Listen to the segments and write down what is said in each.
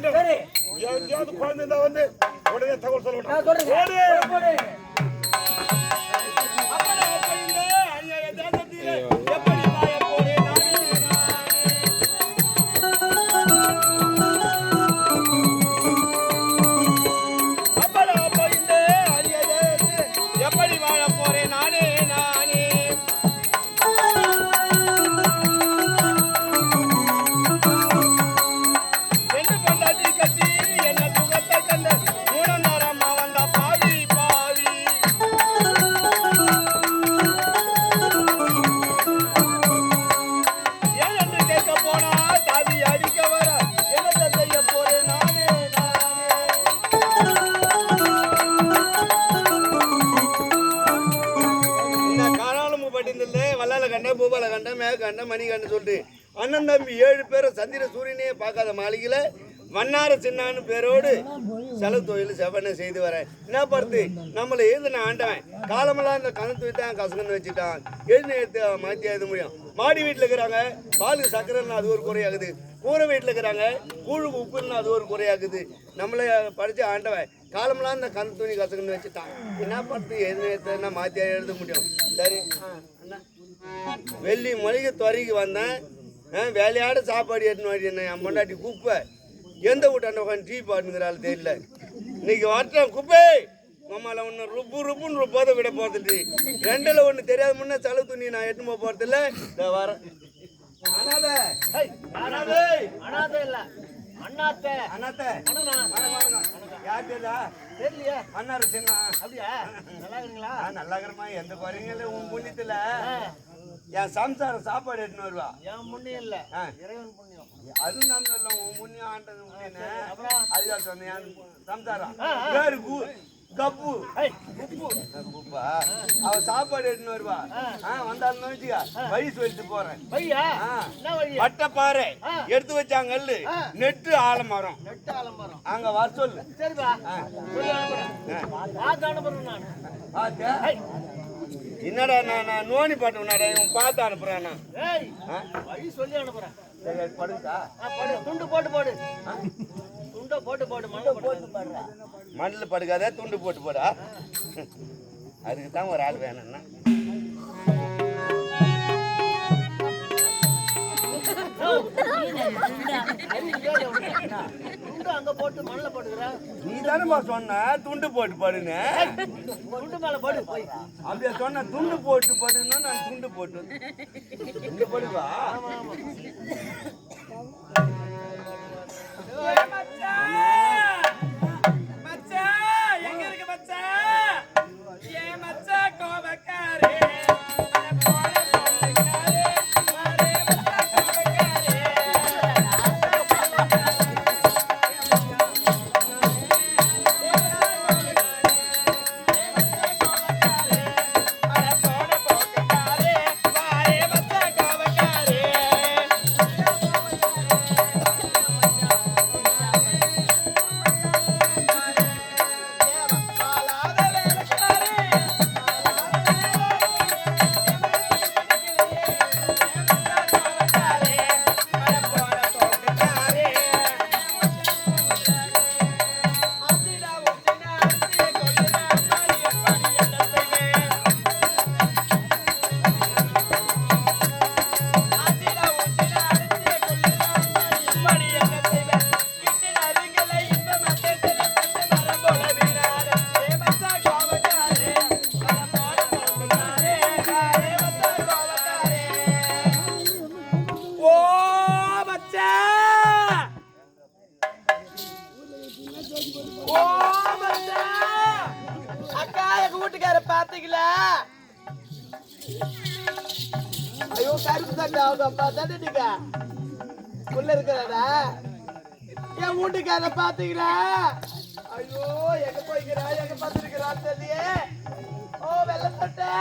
வேண்டும். எங்கேயாவது குழந்தை இருந்தா வந்து உடனே தகவல் சொல்லணும். மணிகண்ட சொல்லிட்டு அண்ணன் தம்பி 7 பேரும் சந்திர சூரியனையே பார்க்காத மாளிகையில மன்னார சின்னான்னு பேரோடு செலவு தொழில் செவனை செய்து வரேன். என்ன பார்த்து நம்மளை எழுதுன ஆண்டவன் காலமெல்லாம் இந்த கணத்து தான் கசகன்னு வச்சுட்டான். எழுதின எடுத்து மாற்றி எழுத முடியும். மாடி வீட்டில் இருக்கிறாங்க, பாலுக்கு சக்கரைன்னு அது ஒரு குறையாகுது. கூரை வீட்டில் இருக்கிறாங்க, கூழுக்கு உப்புன்னு அது ஒரு குறையாகுது. நம்மளை படித்த ஆண்டவன் காலமெல்லாம் இந்த கணத்து துணி கசகன்னு வச்சுட்டான். என்ன பார்த்து எழுதின எடுத்தா மாற்றி எழுத முடியும். சரி அண்ணா வெள்ளி மளிகை துறைக்கு வந்தேன். வேலையாட சாப்பாடு எடுத்துன்னு என்ன என் பொண்டாட்டி குப்பை எந்த வீட்டாண்ட உட்காந்து டீ பாட்டுங்கிறாள் தெரியல. இன்னைக்கு வரட்டேன் குப்பை மம்மால ஒன்று ருப்புன்னு ருப்போதை விட போகிறது. 2ல் 1 தெரியாத முன்னே செலவு துணி நான் எட்டுமா போகிறதில்ல. இதை வரேன். நல்லா இருக்கிறமா எந்த குறைங்களும் உன் புண்ணியத்துல என் சம்சாரம் சாப்பாடு எடுத்துன்னு வருவா. என் புண்ணியம் இல்ல, இறைவன் புண்ணியம். அது நம்ம இல்லை உன் புண்ணியம் ஆண்டது புண்ணியன்னு அதுதான் சொன்னேன். என் சம்சாரம் பேரு கப்பு குப்பா அவ சாப்பாடு எடுத்துன்னு வருவா. வந்தாலும் வச்சுக்கா வழி சொல்லிட்டு போறேன். வட்டப்பாறை எடுத்து வச்சாங்க நெட்டு ஆலமரம் அங்க வர சொல்லு. என்னடா நான் நோனி பாட்டுனாடா இவன் பார்த்து அனுப்புறேன். சொல்லி அனுப்புறேன். படுக்கா துண்டு போட்டு போடு. துண்டை போட்டு போடு. மண்ணில் படுக்காத துண்டு போட்டு போடா. அதுக்கு தான் ஒரு ஆள் வேணும்னா அங்க போட்டு மண்ணில் போட்டுக்கிற. நீ தானேமா சொன்ன துண்டு போட்டு படுன்னு. துண்டு மேல போடு போய். அப்படியே சொன்ன துண்டு போட்டு படுன்னு நான் துண்டு போட்டு துண்டு போடுவா. எங்க இருக்கு மச்சா? ஏன் மச்சா கோபக்காரே என் வீட்டுக்கார பாத்தீங்களா? ஐயோ எங்க போய்க்கிறா எங்க பாத்துருக்கிறா தெரியலையே. ஓ வெள்ள சட்டை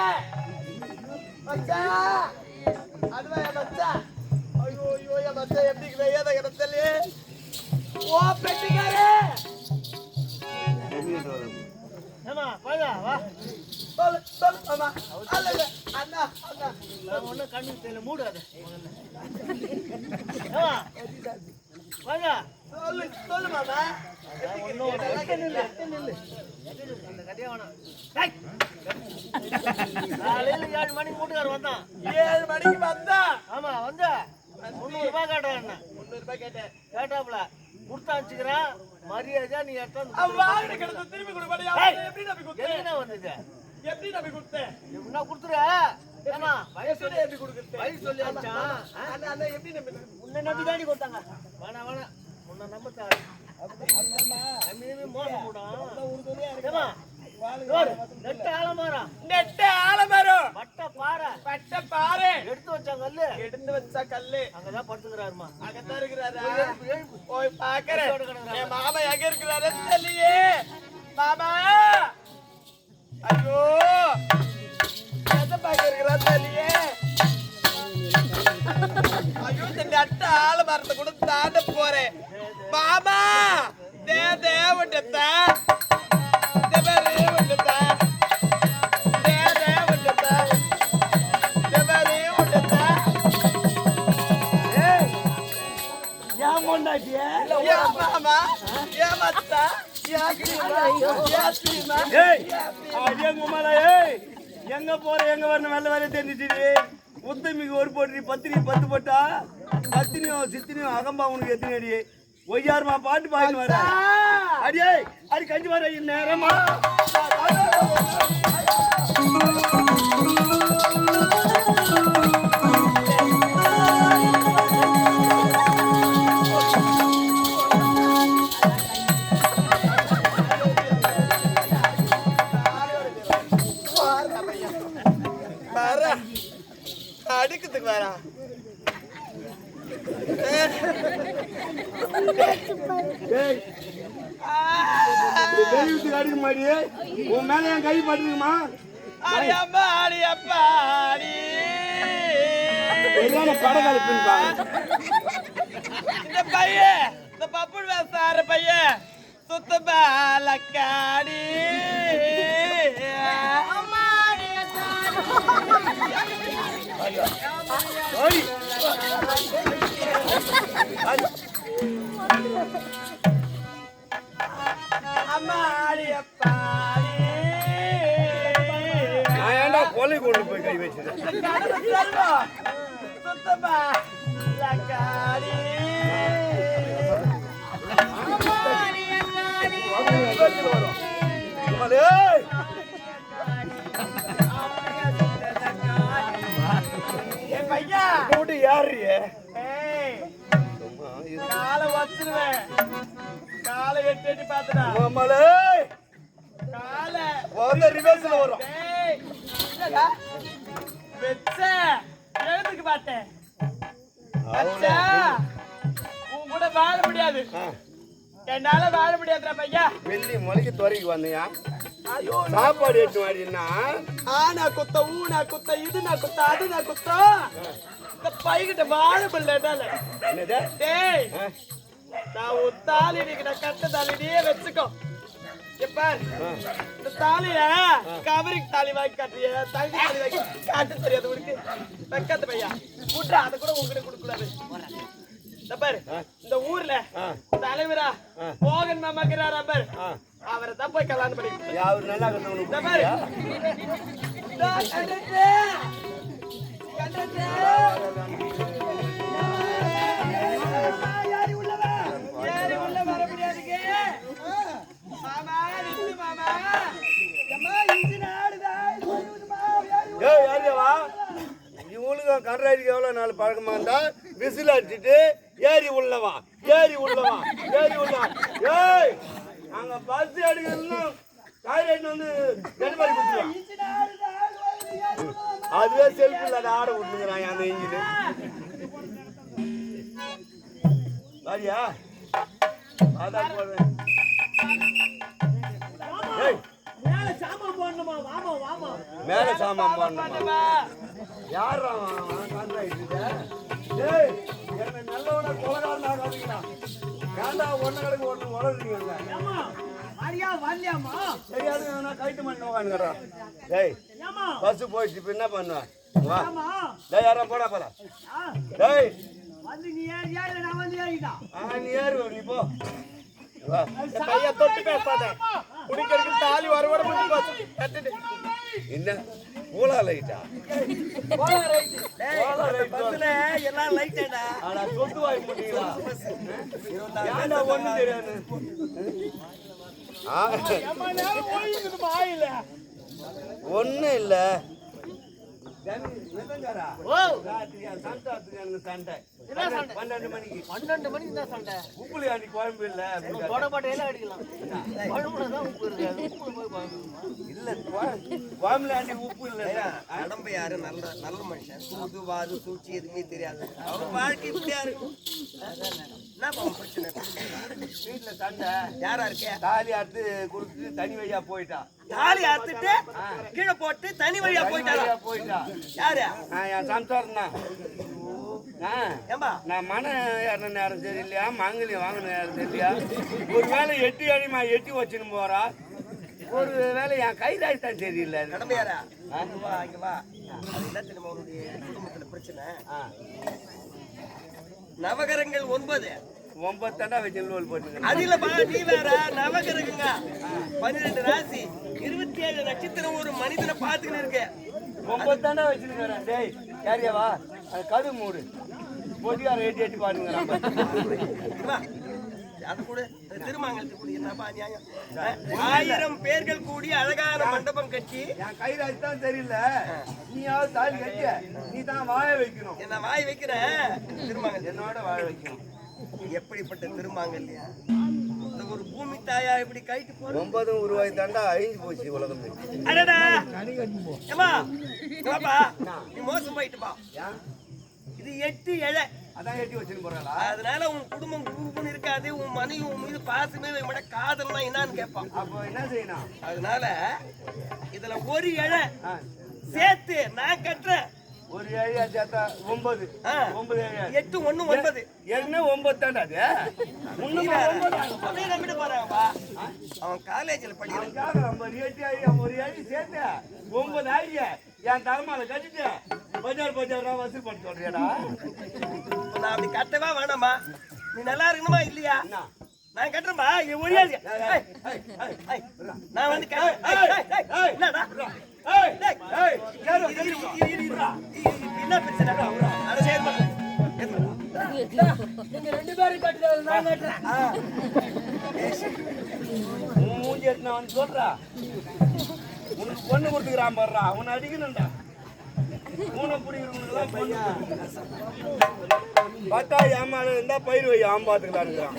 மச்சா, அதுவா என் மச்சா. ஐயோ ஐயோ என் மச்சா எப்படி வெய்யாத கிடத்தலையே. ஓ பெட்டிக்காரே ஏமா போதா வா சொல்லு சொல்லு அம்மா. அல்ல அண்ணா அண்ணா நான் ஒண்ணு கண்ணு தெரியல மூடாத. ஏமா வாங்க சொல்லு மாமா. காலையில 7 மணிக்கு வீட்டுக்காரர் வந்தான். 7 மணிக்கு வந்தா ஆமா வந்து 300 ரூபாய் கேட்டான். என்ன 300 ரூபாய் கேட்டேன். கேட்டாப்புல கொடுத்து அனுப்பிச்சுக்கிறேன். மரியாதை நீ எடுத்து அவன் வாங்கின கிடத்த திருப்பி கொடுப்பாடியா? எப்படி நம்பி கொடுத்தேன்? என்ன வந்தது எப்படி நம்பி கொடுத்தேன்? எப்படின்னா கொடுத்துரு. ஏமா வயசு சொல்லி எப்படி கொடுக்குறது? வயசு சொல்லி அனுப்பிச்சான். அண்ணா எப்படி நம்பி உன்னை நம்பி தாண்டி கொடுத்தாங்க. வேணாம் வேணாம் உன்னை நம்பத்தாரு மோசம் போடும். நெட்ட ஆலமரம் நெட்ட ஆலமரம் பட்ட பாறை பட்ட பாறை எடுத்து வச்சா கல்லு எடுத்து வச்சா கல்லு அங்கதான் படுத்துக்கிறாருமா. அங்கதான் இருக்கிறாரா? எழுப்பு. போய் பாக்குறேன். என் மாமா எங்க இருக்கிறாரு தெரியலையே. மாமா ஐயோ எதை பாக்க இருக்கிறா தெரியலையே. ஐயோ இந்த நெட்ட ஆலமரத்தை கூட தாண்ட போறேன். மாமா தேவட்டத்தா எங்க போற எங்க வரணும் வெள்ள வேலை தெரிஞ்சிச்சு. உத்தமிக்கு ஒரு போட்டு பத்தினி 10 போட்டா பத்தினியும் சித்தினியும் அகம்பா உனக்கு எத்தனை அடி ஒய்யாருமா பாட்டு பாடின்னு வர அடியே அடி கஞ்சி வர நேரமா அடுக்கிறதுக்கு வேற அடிக்க மாட்டியே உன் மேல என் கை பட்டுருக்குமா? இந்த பையன் இந்த பப்புள் வேசார பையன் சுத்த பாலக்காடி கொலை கொண்டு போய் கை வச்சு யாரு காலை வச்சிருவேன். காலை எட்டி பாத்துடா காலை ரிவர்ஸ்ல வரும் வெச்ச எழுதுக்கு பார்த்தேன். உன் கூட வாழ முடியாது. என்னால வாழ முடியாதுடா பையா. வெள்ளி மொழிக்கு துறைக்கு வந்தியா? சாப்பாடு எட்டு மாடினா ஆனா குத்த ஊனா குத்த இது நான் குத்த அது நான் குத்த இந்த பைகிட்ட வாழ முடியல. டேய் நான் ஒரு தாலி நான் கட்ட தாலியே வச்சுக்கோ. பார் இந்த தாலிய கவரிங் தாலி வாங்கி காட்டிய தங்கி தாலி வாங்கி காட்ட தெரியாது உனக்கு. பக்கத்து பையா கூட்டா அதை கூட உங்ககிட்ட கொடுக்கூடாது. இந்த பாரு இந்த ஊர்ல தலைவரா மோகன் மாமாக்கிறாரா பாரு அவரை தான் போய் கல்யாணம் பண்ணி அவரு நல்லா இந்த பாரு யாரு உள்ள வர முடியாதுங்க. மாமா நில்லு மாமா. அம்மா இன்ஜின் ஆடுதா. ஏய் யாருவா இவனுக்கு கன்றாடிக்கு எவ்வளவு நாள் பழக்கமா இருந்தா விசில் அடிச்சுட்டு ஏறி உள்ளவா ஏறி உள்ளவா ஏறி உள்ளவா. ஏய் அங்க பஸ் எடுக்கணும் காய்கறி வந்து டெலிவரி கொடுத்துருவான். அதுவே செல்ஃப் இல்லாத ஆட விட்டுங்கிறான் அந்த இன்ஜின். சரியா அதான் போடுறேன். மேல சாமான் போடணுமா? வாமா வாமா மேல சாமான் போடணுமா? யாரா ஏய் என்ன நல்லவன கொலகாரன் ஆகாதீங்களா? ஏண்டா ஒண்ணு கடைக்கு ஒண்ணு வளர்றீங்க? ஏமா அரியா வரலையாமா? சரியாது நான் கைட்டு பண்ணி உட்காந்துக்கிறேன். டேய் பஸ் போயிடுச்சு இப்போ என்ன பண்ணுவேன்? வா டேய் யாரா போடா போல. டேய் வந்து நீ ஏறி நான் வந்து ஏறிட்டான். நீ ஏறு நீ போ வா. கையை தொட்டு பேசாத. குடிக்கிறதுக்கு தாலி வரவர முடிஞ்சு போச்சு. கட்டிட்டு. என்ன போலா லைட்டா பஸ்ல எல்லாம் லைட்டேடா. ஆனா சொத்து வாங்கி போட்டீங்களா? ஏன்டா ஒண்ணும் தெரியாது? ஒண்ணும் இல்ல ஓ சண்டை என்ன சண்டை? 12 மணிக்கு 12 மணிக்கு தான் சண்டை. உப்புலி அடி குழம்பு இல்ல தொடப்பட்டையில அடிக்கலாம். குழம்புல தான் உப்பு இருக்காது. உப்புல போய் குழம்பு. இல்ல குழம்புல அடி உப்பு இல்ல கடம்ப யாரு நல்ல மனுஷன். சூது வாது சூழ்ச்சி எதுவுமே தெரியாது. அவர் வாழ்க்கை இப்படியா இருக்கும். என்ன பிரச்சனை? வீட்டுல சண்டை யாரா இருக்க? தாலி அறுத்து கொடுத்து தனி வழியா போயிட்டா. தாலி அறுத்துட்டு கீழே போட்டு தனி வழியா போயிட்டாரா? போயிட்டா யாரு? என் சம்சாரம் தான். ஏம்பா நான் மன ஏறின நேரம் சரியில்லையா, மாங்கல்யம் வாங்கின நேரம் சரியில்லையா, ஒரு வேலை எட்டி அடிமா எட்டி வச்சுன்னு போறா, ஒரு வேலை என் கைதாய் தான் சரியில்லை. கடமையாரா? இங்க வா இங்க வா. அது என்ன தெரியுமா உன்னுடைய குடும்பத்துல பிரச்சனை? நவகரங்கள் 9 9 வச்சு நூல் போட்டுங்க. அதுல பா நீ வேற நவகிரகங்க 12 ராசி 27 நட்சத்திரம் ஒரு மனிதனை பாத்துக்கிட்டு இருக்க. 9 வச்சுருக்கிறேன். டேய் யாரியாவா அது கது மூடு பொடியார எட்டி பாருங்க. அது கூட திருமாங்கலத்துக்கு கூட என்னப்பா நியாயம்? 1000 பேர்கள் கூடி அழகான மண்டபம் கட்டி என் கைதாய் தான் சரியில்லை, நீயாவது தாலி கட்டிய நீ தான் வாய வைக்கணும். என்ன வாய் வைக்கிற திருமாங்கல் என்னோட வாய வைக்கணும். எப்படிப்பட்ட திருமாங்கல்யா? இந்த ஒரு பூமி தாயா இப்படி கைட்டு போற 9 உருவாய் தாண்டா அழிஞ்சு போச்சு உலகம். அடடா ஏமா பாப்பா நீ மோசம் போயிட்டுப்பா. இது 8 இழை அதான் எட்டி வச்சுன்னு போறாளா? அதனால உன் குடும்பம் குருகுன்னு இருக்காது. உன் மனைவி உன் மீது பாசமே வைக்க காதல்னா என்னன்னு கேட்பான். அப்போ என்ன செய்யணும்? அதனால இதுல ஒரு இழை சேர்த்து நான் கட்டுறேன். ஒரு ஏழியா சேர்த்தா 9 9 ஏழியா 8 1 9 என்ன 9 தாண்டா அது? அப்படியே நம்பிட்டு போறாங்கப்பா. அவன் காலேஜில் படிக்கிறான். ஒரு ஏழி சேர்த்து 9 ஆகிய என் தலைமால கட்டிட்டு பஜார் வசூல் பண்ண சொல்றியாடா? நான் அப்படி கட்டவா வேணாமா? நீ நல்லா இருக்கணுமா இல்லையா? நான் கட்டுறேன்பா. ஒழியாது நான் வந்து என்ன பிரச்சனை? அதை சேர்ப்பேன். மூஞ்சி எடுத்து சொல்றா உனக்கு பொண்ணு கொடுத்துக்கிறான் பாடுறா, அவனை அடிக்கணும்டா. மூணை பிடிக்கிறவங்களுக்குலாம் பொண்ணு பார்த்தா ஏமால இருந்தா பயிர் வை ஆம்பாத்துக்கலான்னுறான்.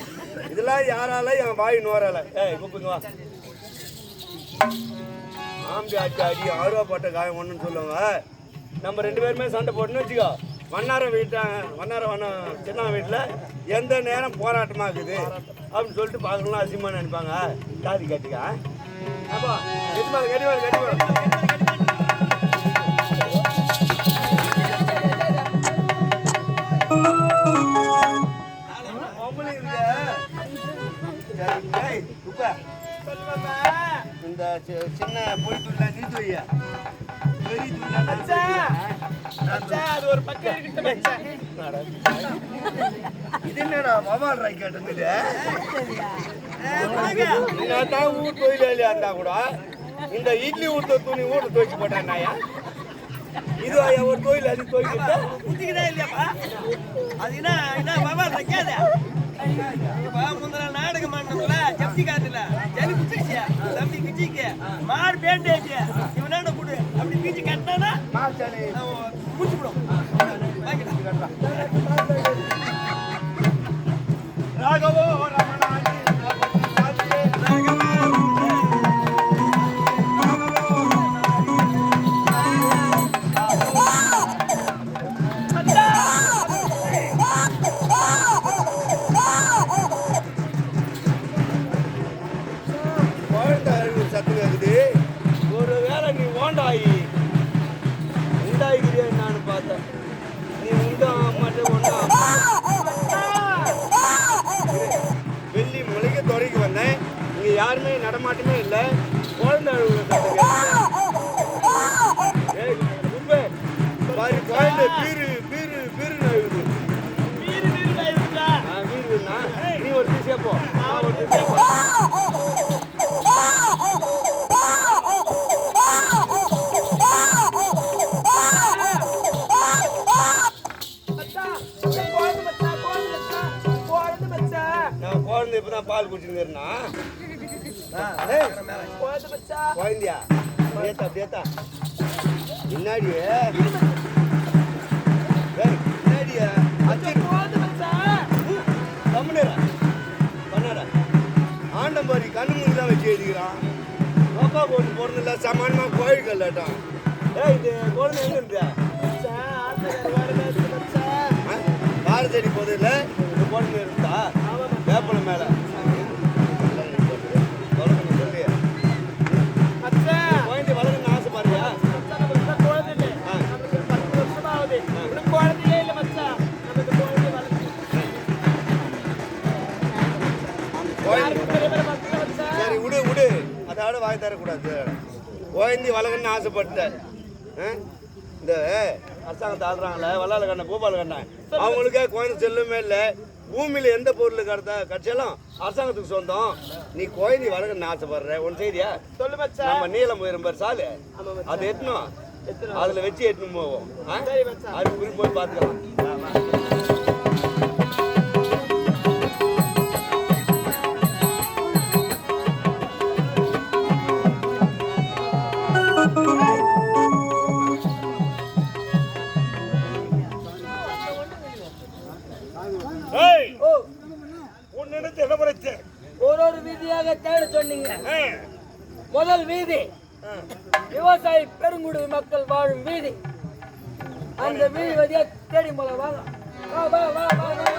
இதெல்லாம் யாரால என் வாய் நோரால கூப்பிங்க வா. ஆம்பி ஆச்சு அடி 6 ரூபா போட்ட காயம் ஒன்றுன்னு சொல்லுவாங்க. நம்ம 2 பேருமே சண்டை போட்டுன்னு வச்சுக்கோ. வண்ணார சின்ன வீட்டில் எந்த நேரம் போராட்டமாக இருக்குது அப்படின்னு சொல்லிட்டு பார்க்கணும் அசிங்கமாக நினைப்பாங்க. ஜாதி கட்டிக்கா அப்பா கட்டிப்பாங்க. இந்த சின்ன பொய்த்துள்ள நீத்து வையா பெரிய அது ஒரு பக்கம் இது என்னடா மொபைல் ராய் கேட்டது? தான் வீட்டு தொழிலாளியா இருந்தா கூட இந்த இட்லி ஊட்ட துணி வீட்டு துவைச்சு போட்டேன் நாயா. இது ஒரு தொழிலாளி துவைக்கிட்டு குத்திக்கிறா இல்லையாப்பா? அது என்ன மொபைல் வைக்காத. முந்தின நாடகம் பண்ணல ஜப்தி காட்டுல ஜலி குச்சிச்சு தம்பி கிச்சிக்கு மார் பேண்டேஜ் இவனாண்ட கூடு அப்படி பீச்சு கட்டினா மூச்சு விடும். ராகவோ ரமணாஜி ஒரு வேலை நீ ஓண்டாயி உண்டாயிக்கிறியா நான் பார்த்தேன். நீ உண்டா மட்டும் ஒன்றா வெள்ளி மொழிக்கு துறைக்கு வந்தேன். இங்கே யாருமே நடமாட்டமே இல்லை. குழந்தை குழந்தை பீரு பீரு பீரு அழுகுது. இப்பதான் பால் குடிச்சுருந்தா குழந்தை மச்சான். குழந்தையா அப்படியேத்தா முன்னாடி முன்னாடியா குழந்தை மச்சான். கம்முனரா பண்ணாடா ஆண்டம்பாரி கண்ணு முன்னாடி தான் வச்சு எழுதிக்கிறான் பாப்பா போட்டு போறதில்ல சமானமா கோயில் கல்லாட்டம் இது குழந்தை எங்க இருந்தா மச்சான், ஆத்துக்கார வேலை இருக்கு மச்சான். வார செடி போதில்ல இந்த குழந்தை இருந்தா வேப்பலை மேல வளர்க்கணும் சொல்லி மச்சான், குழந்தை வளர்க்கணும்னு ஆசை பாருயா மச்சான், நமக்கு இன்னும் குழந்தை இல்லை. நமக்கு 10 வருஷமா ஆகுது. இன்னும் குழந்தையே இல்லை மச்சான். நமக்கு குழந்தை வளர்த்து. யாருக்கும் பெரிய பெரிய மக்கள் மச்சான். சரி விடு அதோட வாங்கி தரக்கூடாது குழந்தை வளர்க்கணும்னு ஆசைப்பட்டேன் இந்த அரசாங்கத்தை ஆடுறாங்களே வல்லால கண்ண பூபால கண்ண அவங்களுக்கே குழந்தை செல்லுமே இல்லை பூமியில எந்த பொருள் கிடைச்சாலும் அரசாங்கத்துக்கு சொந்தம் நீ குழந்தை வளர்க்கணும்னு ஆசைப்படுற ஒன்று செய்தியா சொல்லு மச்சான். நம்ம நீளம் போயிருப்பார் சாலு ஆமா மச்சான். அது எட்டணும் அதுல வச்சு எட்டணும் போவோம் சரி மச்சான். அது குறி போய் பார்த்துக்கலாம் ஏய் ஓ, உன் நினைத்து என்ன பிரச்சனை ஒரு வீதியாக தேட சொன்னீங்க. ஆ. முதல் வீதி விவசாயி பெருங்குடி மக்கள் வாழும் வீதி. அந்த வீதி வழியா தேடி போல வாங்க. வா வா வா வா வா